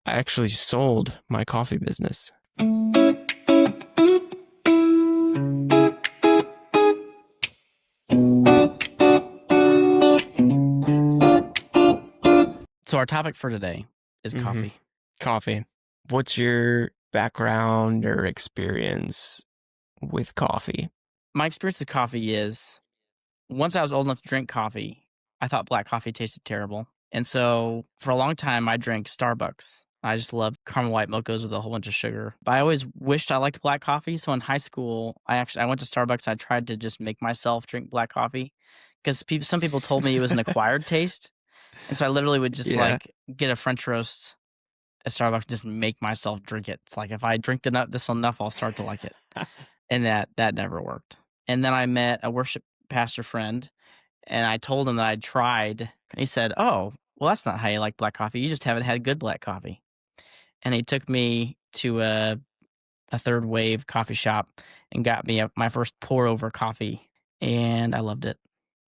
I actually sold my coffee business. So our topic for today is hmm coffee. Coffee. What's your background or experience with coffee? My experience with coffee is once I was old enough to drink coffee, I thought black coffee tasted terrible. And so for a long time, I drank Starbucks. I just loved caramel white mochas with a whole bunch of sugar. But I always wished I liked black coffee. So in high school, I went to Starbucks. I tried to just make myself drink black coffee because some people told me it was an acquired taste. And so I literally would just Yeah. like get a French roast at Starbucks and just make myself drink it. It's like if I drink this enough, I'll start to like it. And that never worked. And then I met a worship pastor friend, and I told him that I'd tried, and he said, "Oh, well, that's not how you like black coffee. You just haven't had good black coffee." And he took me to a third wave coffee shop and got me my first pour over coffee, and I loved it.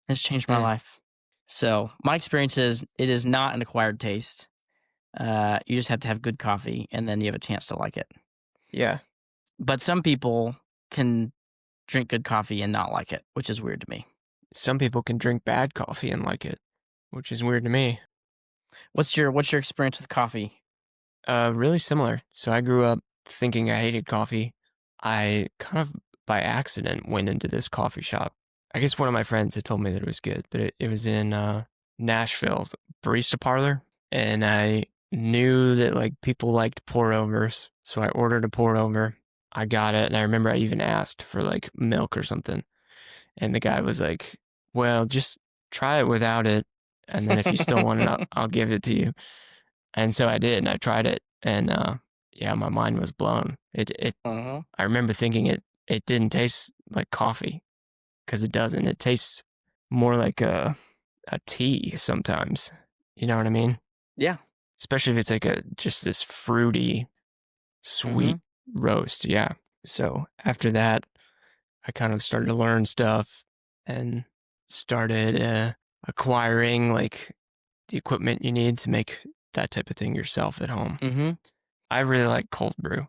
It's changed my Mm, life. So my experience is it is not an acquired taste. You just have to have good coffee, and then you have a chance to like it. yeah. But some people can drink good coffee and not like it, which is weird to me. Some people can drink bad coffee and like it, which is weird to me. What's your experience with coffee? Really similar. So I grew up thinking I hated coffee. I kind of by accident went into this coffee shop. I guess one of my friends had told me that it was good, but it was in Nashville, barista parlor, and I knew that like people liked pour overs, so I ordered a pour over. I got it, and I remember I even asked for like milk or something, and the guy was like, "Well, just try it without it, and then if you still want it, I'll give it to you." And so I did, and I tried it, and yeah, my mind was blown. It Uh-huh. I remember thinking it didn't taste like coffee because it doesn't. It tastes more like a tea sometimes. You know what I mean? Yeah. Especially if it's like a just this fruity, Mhm. sweet roast. Yeah. So after that, I kind of started to learn stuff and started acquiring like the equipment you need to make that type of thing yourself at home. Mhm. I really like cold brew,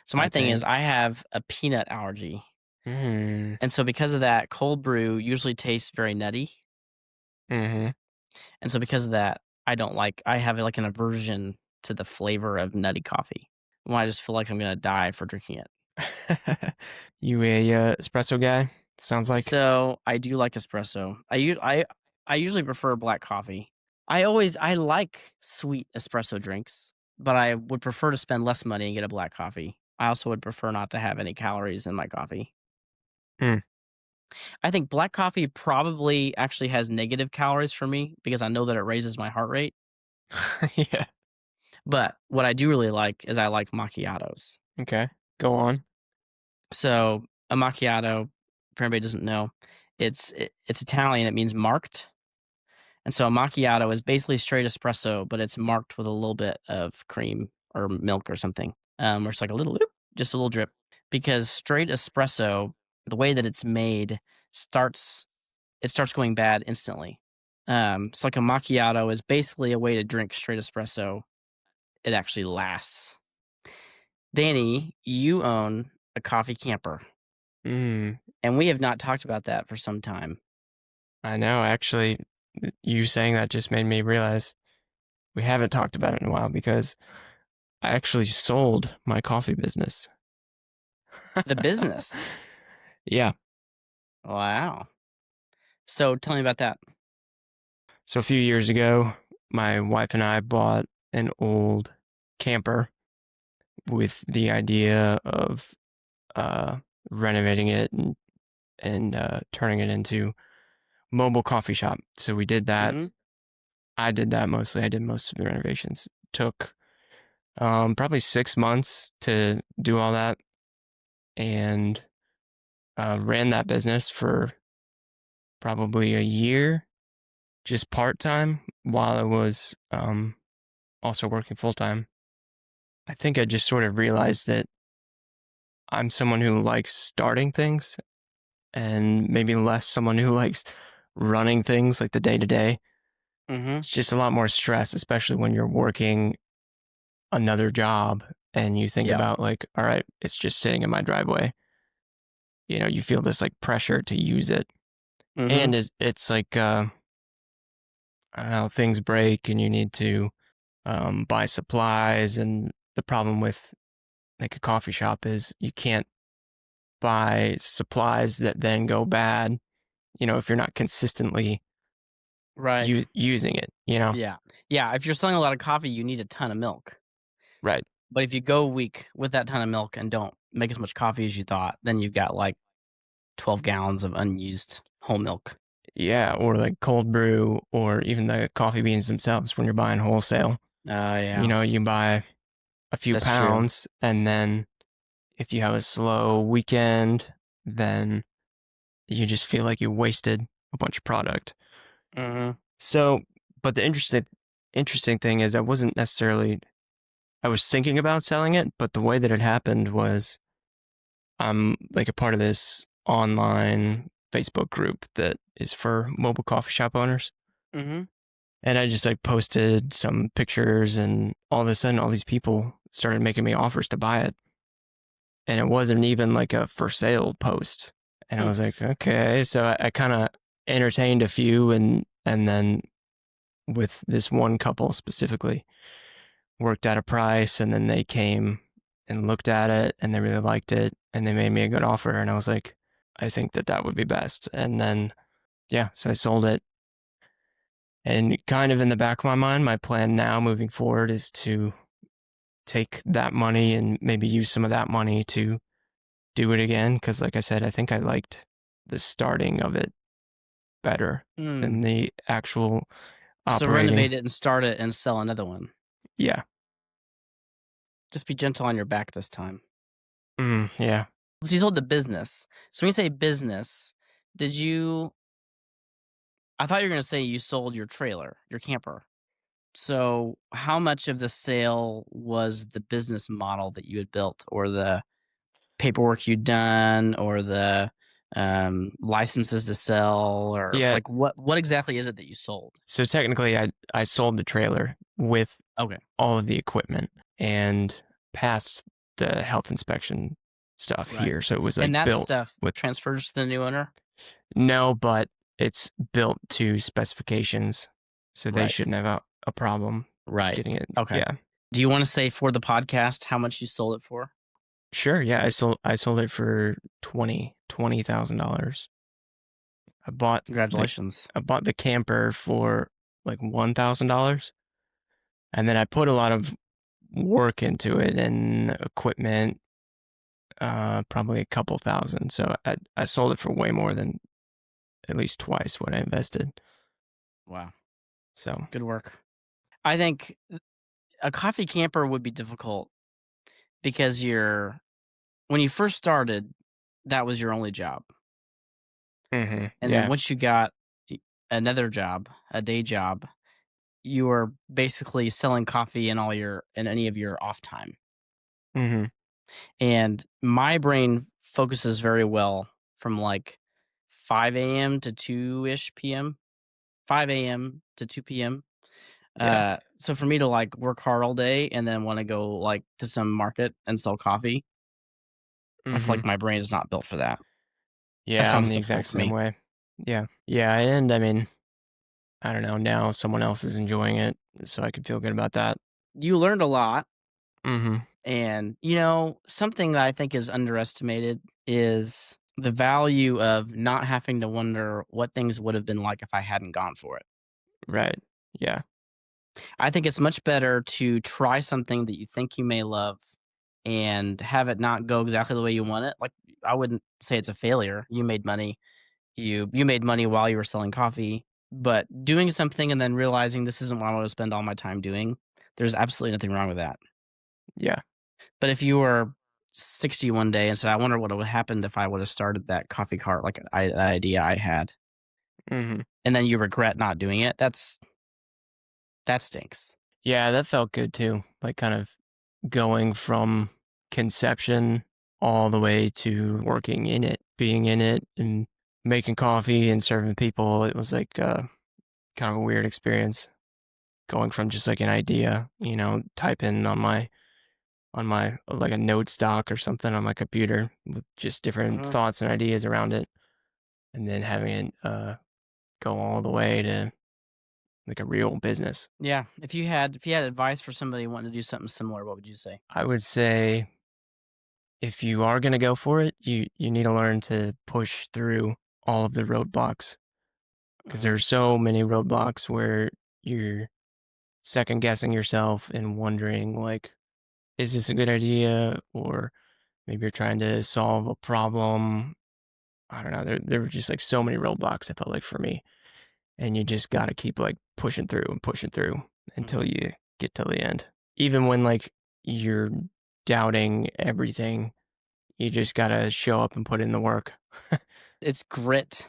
So my I thing is think. I have a peanut allergy. Mm, And so because of that, cold brew usually tastes very nutty. mm-hmm. And so because of that, I have like an aversion to the flavor of nutty coffee. When I just feel like I'm gonna die for drinking it. You a espresso guy? Sounds like. So I do like espresso. I usually prefer black coffee. I like sweet espresso drinks, but I would prefer to spend less money and get a black coffee. I also would prefer not to have any calories in my coffee. Mm. I think black coffee probably actually has negative calories for me because I know that it raises my heart rate. Yeah. But what I do really like is I like macchiatos. Okay. Go on. So a macchiato, for anybody who doesn't know, it's Italian. It means marked. And so a macchiato is basically straight espresso, but it's marked with a little bit of cream or milk or something. Or it's like a little, just a little drip. Because straight espresso, the way that it's made, starts it starts going bad instantly. So like a macchiato is basically a way to drink straight espresso. It actually lasts. Danny, you own a coffee camper, Mm. and we have not talked about that for some time. I know. Actually, you saying that just made me realize we haven't talked about it in a while because I actually sold my coffee business. The business. Yeah. Wow. So tell me about that. So a few years ago, my wife and I bought an old camper with the idea of uh, renovating it and turning it into mobile coffee shop. So we did that. Mm-hmm. I did that mostly. I did most of the renovations. Took probably 6 months to do all that and ran that business for probably a year, just part time while I was also working full time. I think I just sort of realized that I'm someone who likes starting things and maybe less someone who likes running things like the day to day. Mm-hmm. It's just a lot more stress, especially when you're working another job and you think Yeah. about like, all right, it's just sitting in my driveway. You know, you feel this like pressure to use it. Mm-hmm. And it's like, I don't know, things break and you need to buy supplies. And the problem with like a coffee shop is you can't buy supplies that then go bad, you know, if you're not consistently Right. using it, you know? Yeah. Yeah. If you're selling a lot of coffee, you need a ton of milk. Right. But if you go a week with that ton of milk and don't make as much coffee as you thought, then you've got like 12 gallons of unused whole milk. Yeah. Or like cold brew or even the coffee beans themselves when you're buying wholesale. You Yeah. know, you buy a few That's true. pounds and then if you have a slow weekend, then you just feel like you wasted a bunch of product. Mm-hmm. So, but the interesting thing is I wasn't necessarily I was thinking about selling it, but the way that it happened was I'm like a part of this online Facebook group that is for mobile coffee shop owners. Mm-hmm. And I just like posted some pictures and all of a sudden all these people started making me offers to buy it. And it wasn't even like a for sale post. And I Hmm. was like, okay. So I kind of entertained a few and then with this one couple specifically worked out a price and then they came and looked at it and they really liked it and they made me a good offer and I was like, I think that that would be best. And then, yeah, so I sold it. And kind of in the back of my mind, my plan now moving forward is to take that money and maybe use some of that money to do it again. Cause like I said, I think I liked the starting of it better Mm. than the actual So operating. renovate it and start it and sell another one. Yeah. Just be gentle on your back this time. Yeah. So you sold the business. So when you say business, did you? I thought you were going to say you sold your trailer, your camper. So how much of the sale was the business model that you had built, or the paperwork you'd done, or the licenses to sell, or Yeah. like what exactly is it that you sold? So technically I sold the trailer with Okay, all of the equipment and passed the health inspection stuff right. here. So it was like And that built stuff with transfers to the new owner, no, but it's built to specifications. So they right? shouldn't have a problem Right. getting it. Okay. Yeah. Do you want to say for the podcast how much you sold it for? Sure. Yeah. I sold it for $20,000. I bought the Congratulations. I bought the camper for like $1,000. And then I put a lot of work into it and equipment, probably a couple thousand. So I sold it for way more than at least twice what I invested. Wow. So, Good work. I think a coffee camper would be difficult because when you first started, that was your only job. And then yeah. once you got another job, a day job, you were basically selling coffee in any of your off time. hmm And my brain focuses very well from like 5 a.m. to 2-ish p.m., 5 a.m. to 2 p.m. Yeah. So for me to like work hard all day and then want to go like to some market and sell coffee, I feel hmm like my brain is not built for that. That Yeah. I'm sounds the difficult exact to same me. way. Yeah. Yeah. And I mean, I don't know. Now someone else is enjoying it. So I could feel good about that. You learned a lot. hmm And, something that I think is underestimated is the value of not having to wonder what things would have been like if I hadn't gone for it. Right. Yeah. I think it's much better to try something that you think you may love and have it not go exactly the way you want it. Like, I wouldn't say it's a failure. You made money. You made money while you were selling coffee, but doing something and then realizing this isn't what I want to spend all my time doing, there's absolutely nothing wrong with that. Yeah. But if you were 60 one day and said, "I wonder what would have happened if I would have started that coffee cart like that idea I had," hmm and then you regret not doing it, that stinks. Yeah. That felt good too. Like kind of going from conception all the way to working in it, being in it and making coffee and serving people. It was like kind of a weird experience. going from just like an idea, type in on my like a notes doc or something on my computer with just different Mhm. thoughts and ideas around it, and then having it go all the way to like a real business. Yeah. If you had advice for somebody wanting to do something similar, what would you say? I would say if you are going to go for it, you need to learn to push through all of the roadblocks because there Mhm. are so many roadblocks where you're second guessing yourself and wondering like, is this a good idea? Or maybe you're trying to solve a problem. I don't know. There were just like so many roadblocks. I felt like for me, and you just got to keep like pushing through and pushing through until Mhm. you get to the end. Even when like you're doubting everything, you just got to show up and put in the work. It's grit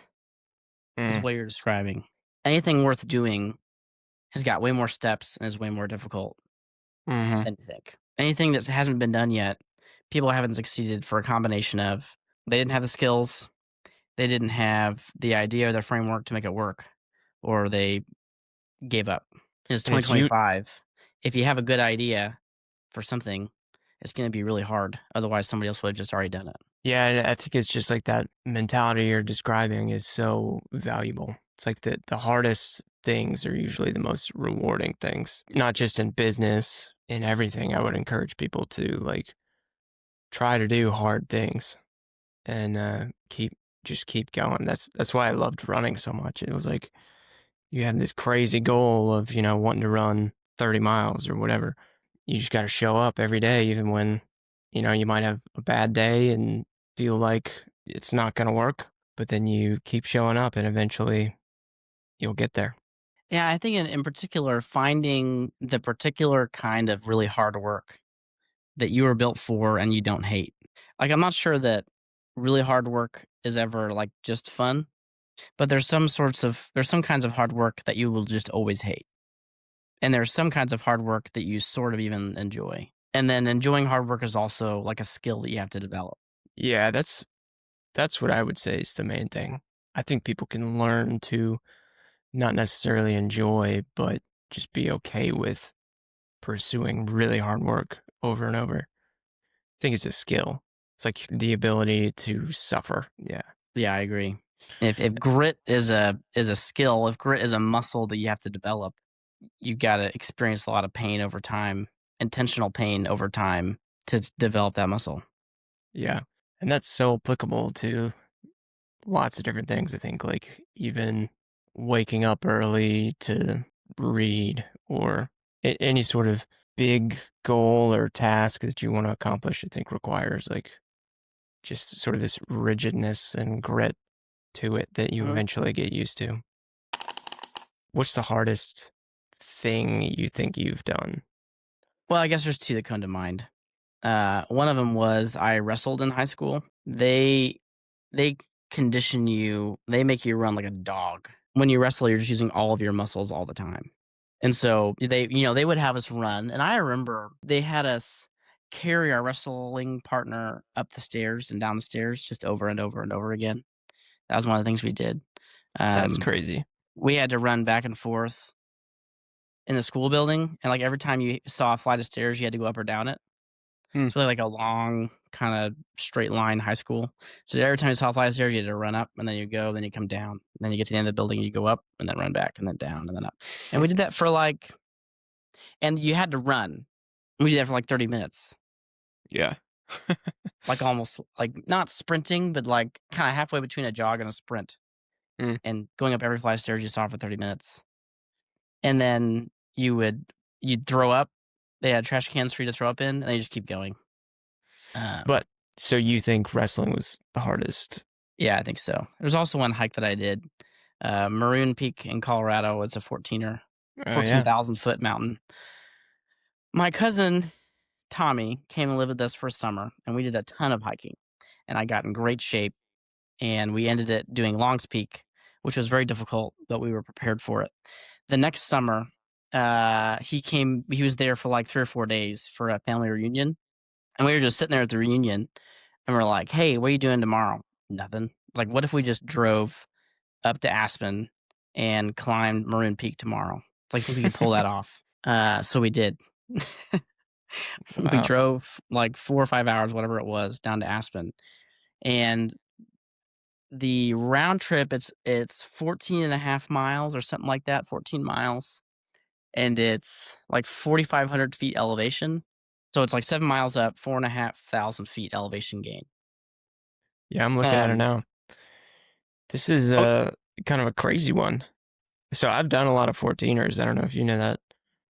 is Mm, what you're describing. Anything worth doing has got way more steps and is way more difficult hmm. than you think. Anything that hasn't been done yet, people haven't succeeded for a combination of they didn't have the skills, they didn't have the idea or the framework to make it work, or they gave up. It's And it's you. 2025. If you have a good idea for something, it's gonna be really hard. Otherwise, somebody else would have just already done it. Yeah, and I think it's just like that mentality you're describing is so valuable. It's like the hardest things are usually the most rewarding things, not just in business, in everything. I would encourage people to like try to do hard things and keep going. That's why I loved running so much. It was like you have this crazy goal of, wanting to run 30 miles or whatever. You just got to show up every day, even when, you might have a bad day and feel like it's not going to work, but then you keep showing up and eventually you'll get there. Yeah, I think in particular, finding the particular kind of really hard work that you were built for and you don't hate. Like, I'm not sure that really hard work is ever like just fun, but there's some kinds of hard work that you will just always hate. And there's some kinds of hard work that you sort of even enjoy. And then enjoying hard work is also like a skill that you have to develop. Yeah, that's what I would say is the main thing. I think people can learn to not necessarily enjoy, but just be okay with pursuing really hard work over and over. I think it's a skill. It's like the ability to suffer. Yeah. Yeah, I agree. If grit is a skill, if grit is a muscle that you have to develop, you gotta experience a lot of pain over time, intentional pain over time to develop that muscle. Yeah. And that's so applicable to lots of different things. I think like even waking up early to read or any sort of big goal or task that you want to accomplish, I think requires like just sort of this rigidness and grit to it that you Mhm. eventually get used to. What's the hardest thing you think you've done? Well, I guess there's 2 that come to mind. One of them was I wrestled in high school. They condition you they make you run like a dog. When you wrestle, you're just using all of your muscles all the time. And so they would have us run, and I remember they had us carry our wrestling partner up the stairs and down the stairs just over and over and over again. That was one of the things we did. That's Um, crazy. we had to run back and forth in the school building, and, like, every time you saw a flight of stairs, you had to go up or down it. Hmm. It's really like a long, kinda straight line high school. So every time you saw a flight of stairs, you had to run up, and then you go, then you come down, and then you get to the end of the building, you go up, and then run back, and then down, and then up. And we did that for, like and you had to run. We did that for, like, 30 minutes, Yeah. like, almost like, not sprinting, but, like, kinda halfway between a jog and a sprint, Hmm. and going up every flight of stairs you saw for 30 minutes. And then you'd throw up. They had trash cans for you to throw up in, and then you just keep going. Um, But so you think wrestling was the hardest? yeah, I think so. There's also one hike that I did, Maroon Peak in Colorado. It's a Oh yeah. 14,000-foot mountain. My cousin, Tommy, came and lived with us for summer, and we did a ton of hiking, and I got in great shape, and we ended it doing Longs Peak, which was very difficult, but we were prepared for it. The next summer, he was there for, like, 3 or 4 days for a family reunion, and we were just sitting there at the reunion, and we're like, "Hey, what are you doing tomorrow?" "Nothing." It's like, "What if we just drove up to Aspen and climbed Maroon Peak tomorrow?" It's like, think we could pull that off. So we did. We Wow. drove like 4 or 5 hours, whatever it was, down to Aspen. And the round trip, it's 14 and a half miles or something like that, 14 miles. And it's like 4,500 feet elevation. So it's like 7 miles up, 4,500 feet elevation gain. Yeah, I'm looking at it Um, now. This is oh, kind of a crazy one. So I've done a lot of 14ers. I don't know if you know that.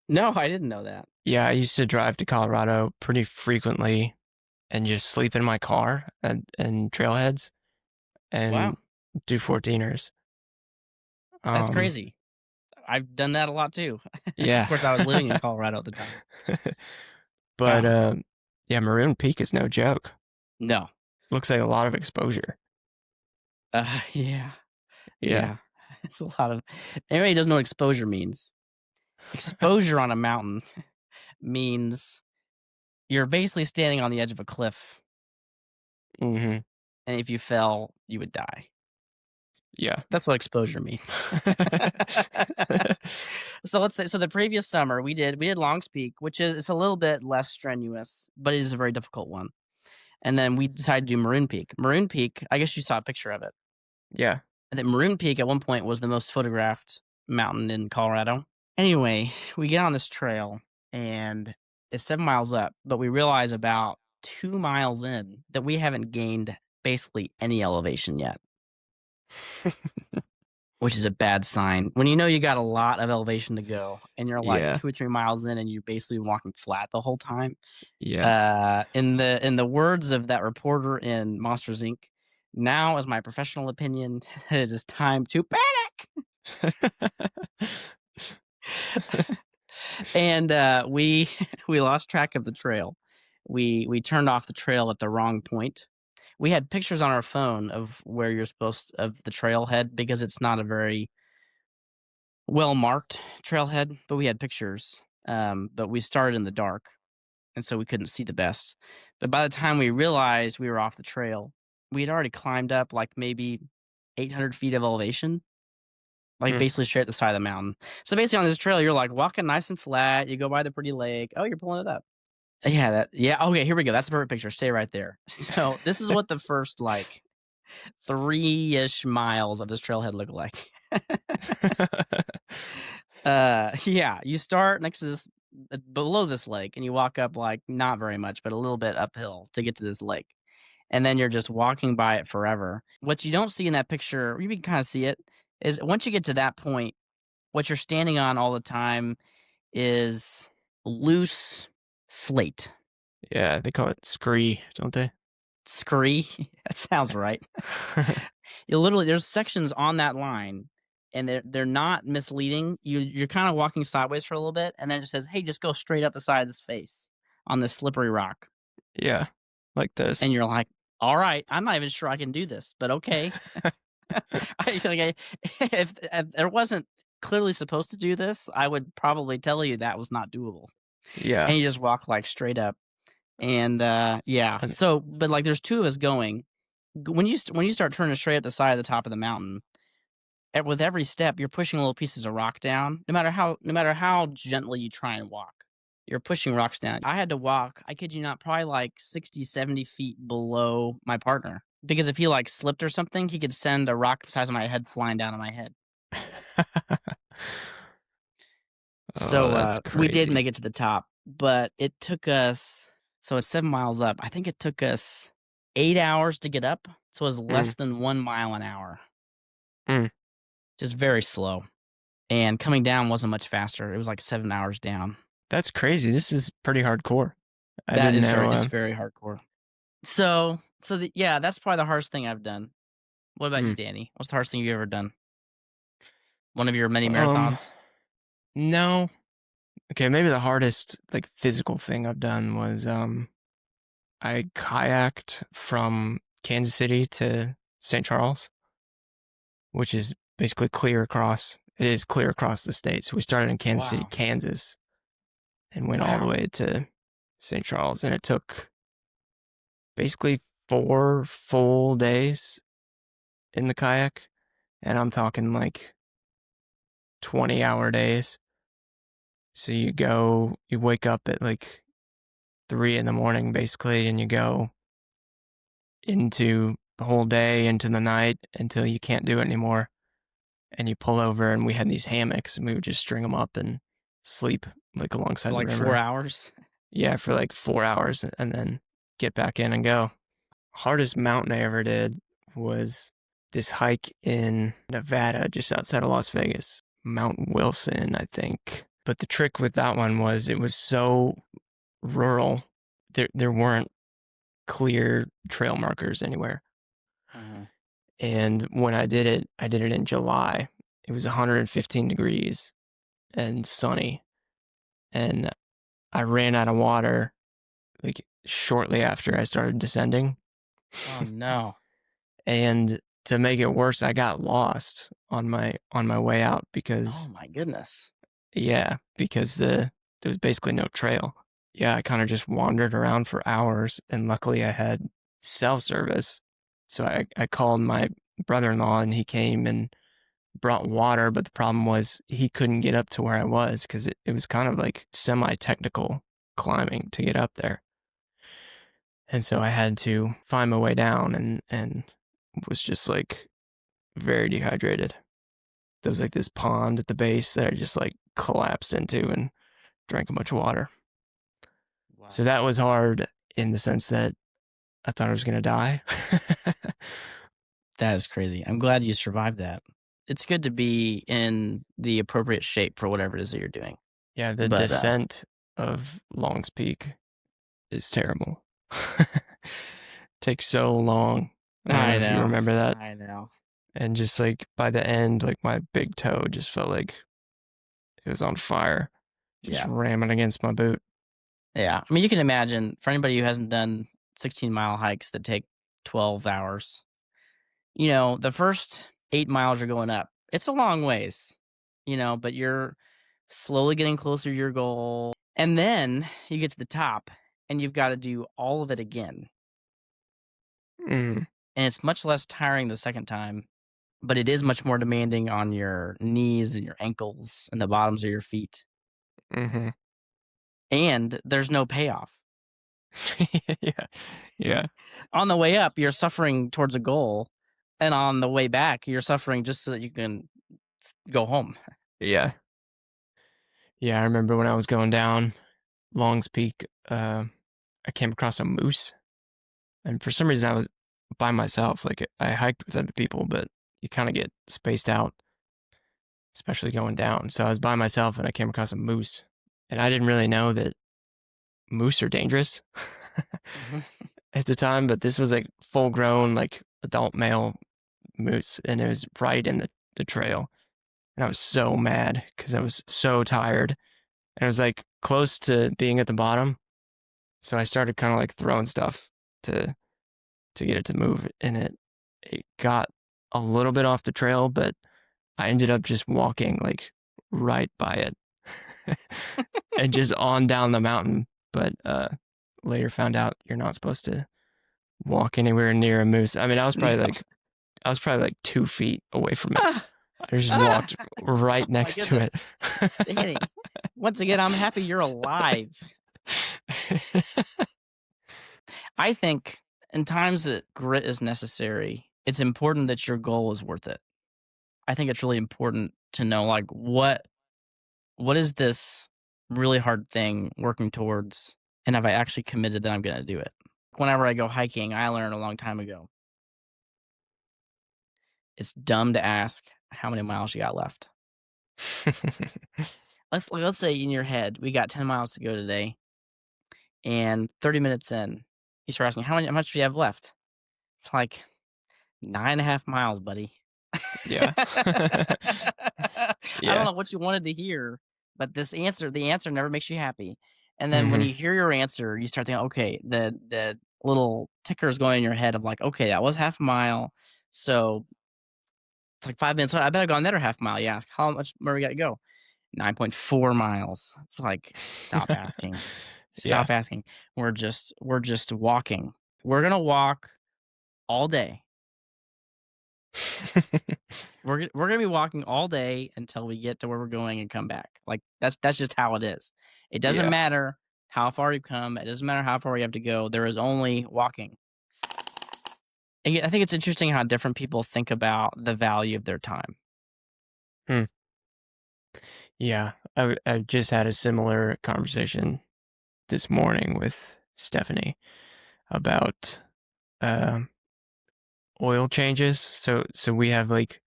no, I didn't know that. Yeah, I used to drive to Colorado pretty frequently and just sleep in my car and trailheads and Wow, do 14ers. that's Um, crazy. I've done that a lot too. Of yeah. course, I was living in Colorado at the time. But Wow. yeah, Maroon Peak is no joke. No. Looks like a lot of exposure. Yeah. Yeah. Yeah. It's a lot of anybody who doesn't know what exposure means. Exposure on a mountain means you're basically standing on the edge of a cliff, hmm and if you fell, you would die. Yeah. That's what exposure means. So let's say the previous summer we did Long's Peak, which is it's a little bit less strenuous, but it is a very difficult one. And then we decided to do Maroon Peak. Maroon Peak, I guess you saw a picture of it. Yeah. And then Maroon Peak at one point was the most photographed mountain in Colorado. Anyway, we get on this trail and it's 7 miles up, but we realize about 2 miles in that we haven't gained basically any elevation yet, which is a bad sign. When you know you got a lot of elevation to go and you're like Yeah. 2 or 3 miles in and you're basically walking flat the whole time. Yeah. In the words of that reporter in Monsters Inc., now is my professional opinion, it is time to and we we lost track of the trail. We turned off the trail at the wrong point. We had pictures on our phone of where you're supposed of the trailhead because it's not a very well marked trailhead, but we had pictures. But we started in the dark, and so we couldn't see the best. But by the time we realized we were off the trail, we had already climbed up like maybe 800 feet of elevation, like Hmm. basically straight at the side of the mountain. So basically on this trail, you're like walking nice and flat. You go by the pretty lake. Oh, you're pulling it up. Yeah, yeah. Okay, here we go. That's the perfect picture. Stay right there. So this is what the first like 3-ish miles of this trailhead look like. Yeah, you start next to this below this lake and you walk up like not very much, but a little bit uphill to get to this lake. And then you're just walking by it forever. What you don't see in that picture, you can kind of see it, is once you get to that point, what you're standing on all the time is loose slate. Yeah, they call it scree, don't they? Scree. That sounds right. You literally there's sections on that line and they're not misleading. You're kind of walking sideways for a little bit and then it just says, "Hey, just go straight up the side of this face on this slippery rock." Yeah, like this. And you're like, "All right, I'm not even sure I can do this, but okay." I feel like if there wasn't clearly supposed to do this, I would probably tell you that was not doable. Yeah. And you just walk like straight up. And yeah. And So, but like there's two of us going. When you start turning straight at the side of the top of the mountain, with every step you're pushing little pieces of rock down. No matter how gently you try and walk, you're pushing rocks down. I had to walk, I kid you not, probably like 60, 70 feet below my partner because if he like slipped or something, he could send a rock the size of my head flying down on my head. oh, So that's we did crazy. make it to the top, but it took us. So it's 7 miles up. I think it took us 8 hours to get up. So it was Mm, less than 1 mile an hour, mm. just very slow. And coming down wasn't much faster. It was like 7 hours down. That's crazy. This is pretty hardcore. I That didn't is know. it's very hardcore. Yeah, that's probably the hardest thing I've done. What about you, Mm. Danny? What's the hardest thing you've ever done? One of your many Um, marathons? no. Okay, maybe the hardest like physical thing I've done was I kayaked from Kansas City to St. Charles, which is basically clear across. It is clear across the state. So we started in Kansas City, Wow. Kansas, and went all the Wow. way to St. Charles, and it took basically 4 full days in the kayak, and I'm talking like 20-hour days. So you wake up at like 3 in the morning basically, and you go into the whole day, into the night until you can't do it anymore. And you pull over, and we had these hammocks, and we would just string them up and sleep like For alongside the like 4 river. hours? Yeah, for like 4 hours, and then get back in and go. Hardest mountain I ever did was this hike in Nevada, just outside of Las Vegas, Mount Wilson, I think. But the trick with that one was it was so rural. There weren't clear trail markers anywhere. Mhm. And when I did it in July. It was 115 degrees and sunny. And I ran out of water like shortly after I started descending. Oh, no. And to make it worse, I got lost on my way out Oh, because my goodness. because there was basically no trail. Yeah, I kind of just wandered around for hours, and luckily I had cell service. So I called my brother-in-law, and he came and brought water, but the problem was he couldn't get up to where I was because it was kind of like semi-technical climbing to get up there. And so I had to find my way down, and was just like very dehydrated. There was like this pond at the base that I just like collapsed into and drank a bunch of water. So Wow. that was hard in the sense that I thought I was going to die. That is crazy. I'm glad you survived that. It's good to be in the appropriate shape for whatever it is that you're doing. Yeah, the But, descent of Long's Peak is terrible. Takes so long. I don't know I if you know. remember that. I know. And just like by the end, like my big toe just felt like it was on fire, just Yeah. ramming against my boot. Yeah. I mean, you can imagine for anybody who hasn't done 16-mile hikes that take 12 hours, the first 8 miles you're going up, it's a long ways, but you're slowly getting closer to your goal. And then you get to the top and you've got to do all of it again. Mm, And it's much less tiring the second time, but it is much more demanding on your knees and your ankles and the bottoms of your feet. mm-hmm. And there's no payoff. Yeah, yeah, On the way up, you're suffering towards a goal. And on the way back, you're suffering just so that you can go home. yeah, yeah. I remember when I was going down Long's Peak, I came across a moose, and for some reason I was by myself. Like I hiked with other people, but you kind of get spaced out, especially going down. So I was by myself, and I came across a moose, and I didn't really know that moose are dangerous Mhm. at the time, but this was like full grown, like adult male moose, and it was right in the trail. And I was so mad because I was so tired. And it was like close to being at the bottom. So I started kind of like throwing stuff to get it to move. And it got a little bit off the trail, but I ended up just walking like right by it and just on down the mountain. But later found out you're not supposed to walk anywhere near a moose. I mean, No. I was probably like 2 feet away from it. Ah, I just ah, walked right my next to goodness. it. Danny, once again, I'm happy you're alive. I think in times that grit is necessary, it's important that your goal is worth it. I think it's really important to know like what is this really hard thing working towards, and have I actually committed that I'm going to do it? Whenever I go hiking, I learned a long time ago, it's dumb to ask how many miles you got left. Let's say in your head, we got 10 miles to go today, and 30 minutes in, you start asking how much do you have left? It's like 9.5 miles, buddy. Yeah. I don't Yeah. know what you wanted to hear, but the answer never makes you happy. And then when Mhm. you hear your answer, you start thinking, okay, the little ticker is going in your head of like, okay, that was half a mile. So it's like 5 minutes. I better go another half mile. You ask, how much more we got to go? 9.4 miles. It's like, stop asking. Yeah. Stop asking. We're just walking. We're gonna walk all day. We're gonna be walking all day until we get to where we're going and come back. Like, that's just how it is. It doesn't Yeah. matter how far you come, it doesn't matter how far you have to go, there is only walking. And yet I think it's interesting how different people think about the value of their time. Hmm. Yeah. I just had a similar conversation this morning with Stephanie about um, oil changes. So we have like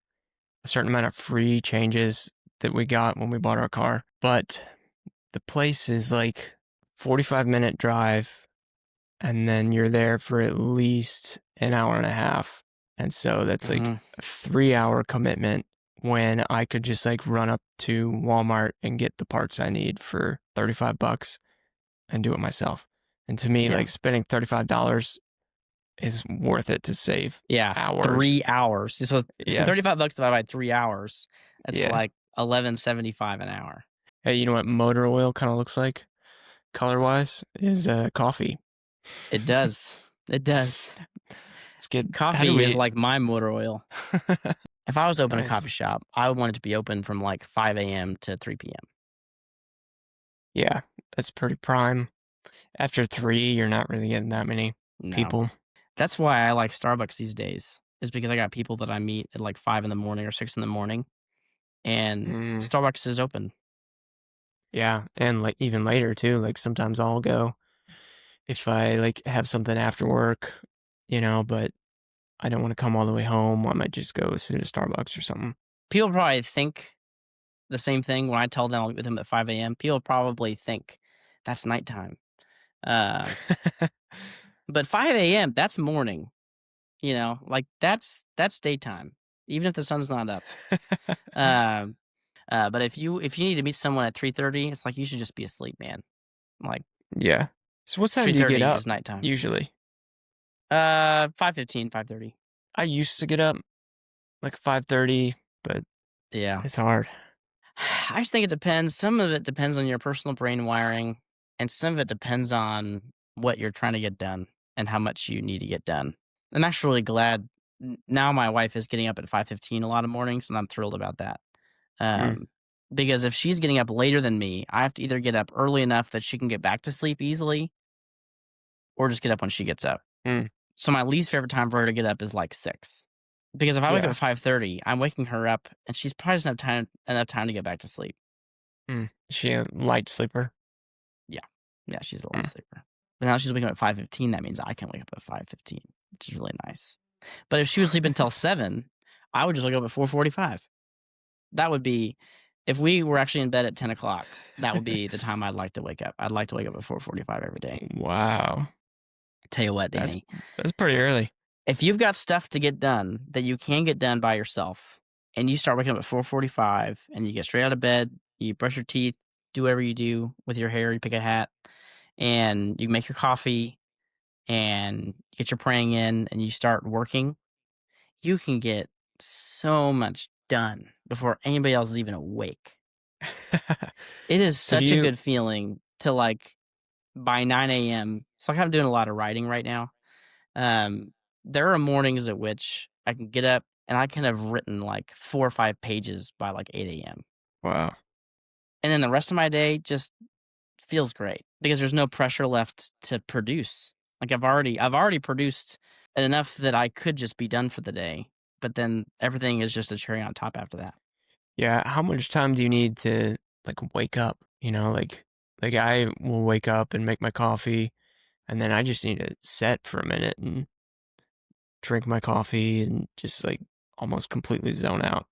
a certain amount of free changes that we got when we bought our car, but the place is like 45-minute drive, and then you're there for at least an hour and a half. And so that's like Mhm. a 3-hour commitment when I could just like run up to Walmart and get the parts I need for $35 and do it myself. And to me, Yeah. like spending $35 is worth it to save Yeah, hours. 3 hours. So Yeah. $35 divided by 3 hours, that's Yeah. like $11.75 an hour. Hey, you know what motor oil kind of looks like color wise is coffee. It does. It does. It's good. How do Coffee is we? like my motor oil. If I was to open a Nice. coffee shop, I would want it to be open from, like, 5 AM to 3 PM. Yeah, that's pretty prime. After 3, you're not really getting that many No. people. That's why I like Starbucks these days, is because I got people that I meet at, like, 5 in the morning or 6 in the morning, and Mm, Starbucks is open. yeah, and like even later too. Like sometimes I'll go if I like have something after work, but I don't want to come all the way home. I might just go sit at Starbucks or something. People probably think the same thing when I tell them I'll meet with them at 5 AM. People probably think that's nighttime. Uh, but 5 AM, that's morning, like, that's daytime, even if the sun's not up. Um, but if you need to meet someone at 3:30, it's like, you should just be asleep, man. Like, Yeah. So what time do you get 3:30 up is nighttime. usually? 5:15, 5:30. I used to get up like 5:30, but Yeah. it's hard. I just think it depends. Some of it depends on your personal brain wiring, and some of it depends on what you're trying to get done and how much you need to get done. I'm actually really glad now my wife is getting up at 5:15 a lot of mornings, and I'm thrilled about that. Mm, Um, because if she's getting up later than me, I have to either get up early enough that she can get back to sleep easily, or just get up when she gets up. mm, So my least favorite time for her to get up is like 6. Because if I wake up yeah. at 5:30, I'm waking her up, and she's probably doesn't have enough time to get back to sleep. Mm. Is she a light sleeper? Yeah. Yeah, she's a light Mm. sleeper. But now she's waking up at 5:15, that means I can wake up at 5:15, which is really nice. But if she would sleep until 7, I would just wake up at 4:45. That would be if we were actually in bed at 10 o'clock, that would be the time I'd like to wake up. I'd like to wake up at 4:45 every day. Wow. Tell you what, That's Danny, that's pretty early. if you've got stuff to get done that you can get done by yourself, and you start waking up at 4:45 and you get straight out of bed, you brush your teeth, do whatever you do with your hair, you pick a hat, and you make your coffee and you get your praying in and you start working, you can get so much done before anybody else is even awake. It is So do such a you good feeling to like by 9 AM. So like I'm doing a lot of writing right now. Um, there are mornings at which I can get up and I can have written like 4 or 5 pages by like 8 AM. Wow. And then the rest of my day just feels great because there's no pressure left to produce. Like I've already produced enough that I could just be done for the day, but then everything is just a cherry on top after that. Yeah, how much time do you need to, like, wake up? Like, I will wake up and make my coffee, and then I just need to set for a minute and drink my coffee and just, like, almost completely zone out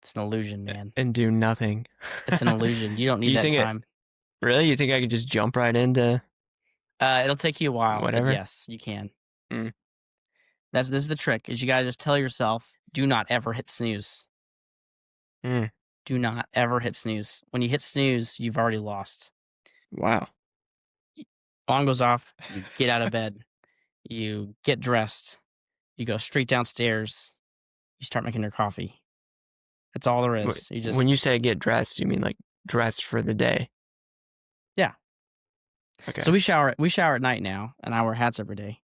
It's an illusion, man. and do nothing. It's an illusion. You don't Do need you that think it time. really? You think I could just jump right into It'll take you a while, but whatever? yes, you can. Mm, This is the trick is you gotta just tell yourself, do not ever hit snooze. mm, Do not ever hit snooze. When you hit snooze, you've already lost. wow. Alarm goes off, you get out of bed, you get dressed, you go straight downstairs, you start making your coffee. That's all there Wh is. You when just you say get dressed, you mean, like, dressed for the day? yeah. So Okay. we shower at night now, and I wear hats every day.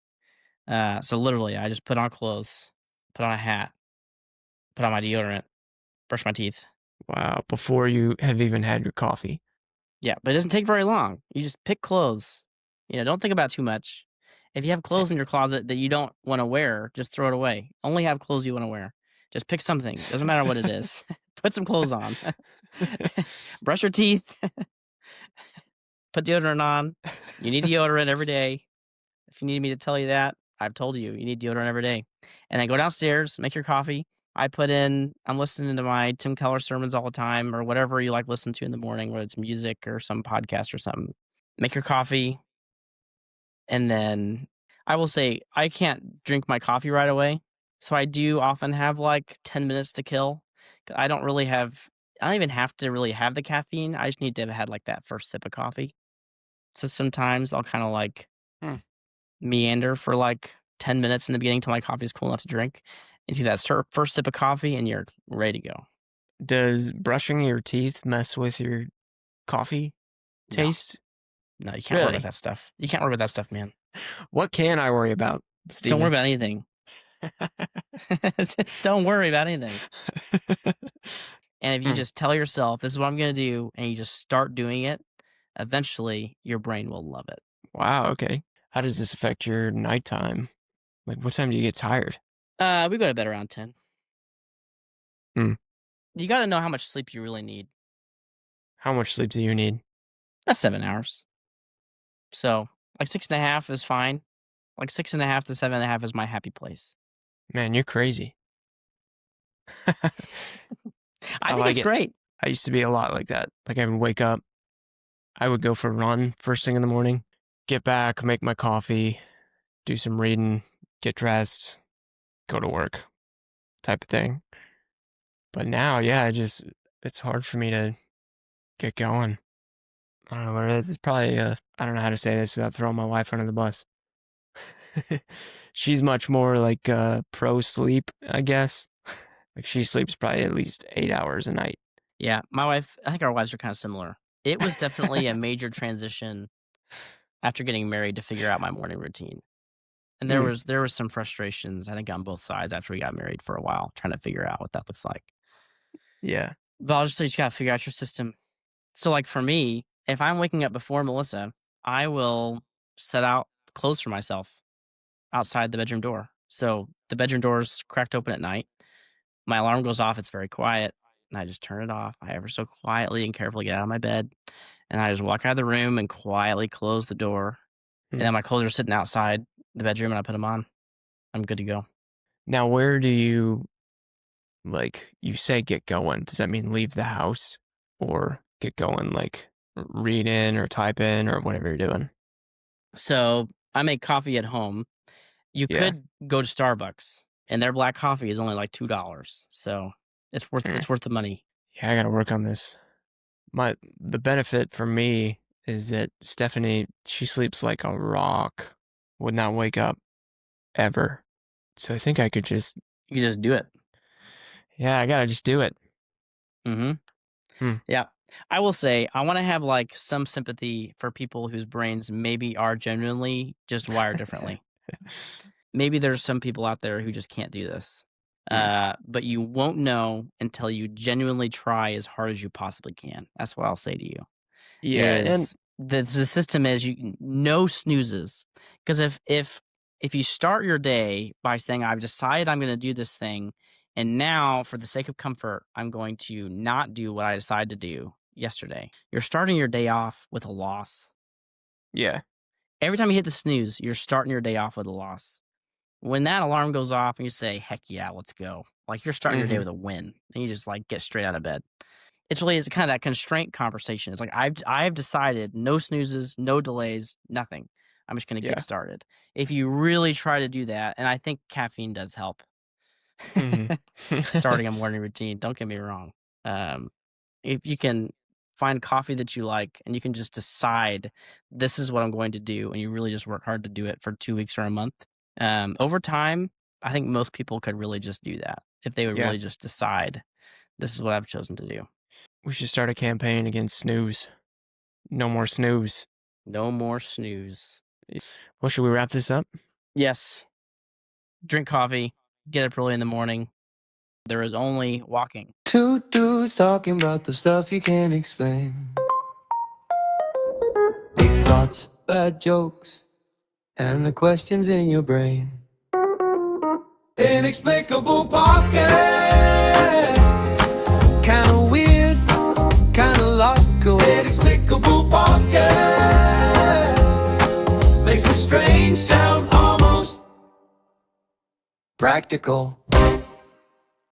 So literally, I just put on clothes, put on a hat, put on my deodorant, brush my teeth. Wow, before you have even had your coffee. Yeah, but it doesn't take very long. You just pick clothes. Don't think about too much. If you have clothes in your closet that you don't wanna wear, just throw it away. Only have clothes you wanna wear. Just pick something, doesn't matter what it is. Put some clothes on. Brush your teeth, put deodorant on. You need deodorant every day. If you need me to tell you that, I've told you, you need deodorant every day. And then go downstairs, make your coffee. I'm listening to my Tim Keller sermons all the time or whatever you like listen to in the morning, whether it's music or some podcast or something. Make your coffee. And then I will say I can't drink my coffee right away. So I do often have like 10 minutes to kill. I don't even have to really have the caffeine. I just need to have had like that first sip of coffee. So sometimes I'll kind of like Hmm. meander for like 10 minutes in the beginning till my coffee is cool enough to drink. And do that first sip of coffee and you're ready to go. Does brushing your teeth mess with your coffee No, taste? no, you can't worry about Really? that stuff. You can't worry about that stuff, man. What can I worry about, Don't worry Steven? about anything. Don't worry about anything. And if you Hmm. just tell yourself, this is what I'm going to do, and you just start doing it, eventually your brain will love it. Wow, okay. How does this affect your nighttime? Like, what time do you get tired? We go to bed around 10. Hmm. You got to know how much sleep you really need. How much sleep do you need? That's 7 hours. So, like 6.5 is fine. Like 6.5 to 7.5 is my happy place. Man, you're crazy. I I think like it's it. great. I used to be a lot like that. Like, I would wake up, I would go for a run first thing in the morning, get back, make my coffee, do some reading, get dressed, go to work type of thing. But now, yeah, it's hard for me to get going. I don't know what it is. It's probably, I don't know how to say this without throwing my wife under the bus. She's much more like pro sleep, I guess. Like she sleeps probably at least 8 hours a night. Yeah, my wife, I think our wives are kind of similar. It was definitely a major transition after getting married to figure out my morning routine. And there Mm, was there was some frustrations, I think, on both sides after we got married for a while, trying to figure out what that looks like. yeah. But I'll just say you just gotta figure out your system. So, like, for me, if I'm waking up before Melissa, I will set out clothes for myself outside the bedroom door. So, the bedroom door is cracked open at night. My alarm goes off, it's very quiet, and I just turn it off. I ever so quietly and carefully get out of my bed, and I just walk out of the room and quietly close the door, and Mm. then my clothes are sitting outside the bedroom, and I put them on. I'm good to go. Now, where do you like? You say get going. Does that mean leave the house or get going? Like read in or type in or whatever you're doing. So, I make coffee at home. You Yeah. could go to Starbucks, and their black coffee is only like $2, so Mm. it's worth the money. Yeah, I got to work on this. The benefit for me is that Stephanie, she sleeps like a rock. Would not wake up ever. So I think I could just, You just do it. yeah, I gotta just do it. Mhm. Hmm. Yeah. I will say, I wanna have, like, some sympathy for people whose brains maybe are genuinely just wired differently. Maybe there's some people out there who just can't do this. Hmm. But you won't know until you genuinely try as hard as you possibly can. That's what I'll say to you, Yeah, and is the system is no snoozes. Because if you start your day by saying, "I've decided I'm gonna do this thing, and now for the sake of comfort, I'm going to not do what I decided to do yesterday," you're starting your day off with a loss. yeah. Every time you hit the snooze, you're starting your day off with a loss. When that alarm goes off and you say, "Heck yeah, let's go," like, you're starting your day Hmm. with a win, and you just, like, get straight out of bed. It's kinda that constraint conversation. It's like, I've decided no snoozes, no delays, nothing. I'm just gonna get Yeah. started. If you really try to do that, and I think caffeine does help. Hmm. Starting a morning routine, don't get me wrong. Um, if you can find coffee that you like and you can just decide, "This is what I'm going to do," and you really just work hard to do it for 2 weeks or a month, over time, I think most people could really just do that if they would Yeah. really just decide, "This is what I've chosen to do." We should start a campaign against snooze. No more snooze. No more snooze. Well, should we wrap this up? Yes, drink coffee, get up early in the morning, There is only walking. Two dudes talking about the stuff you can't explain. Big thoughts, bad jokes, and the questions in your brain. Inexplicable podcast. Kinda weird, kinda logical. Inexplicable podcast. Makes a strange sound almost practical.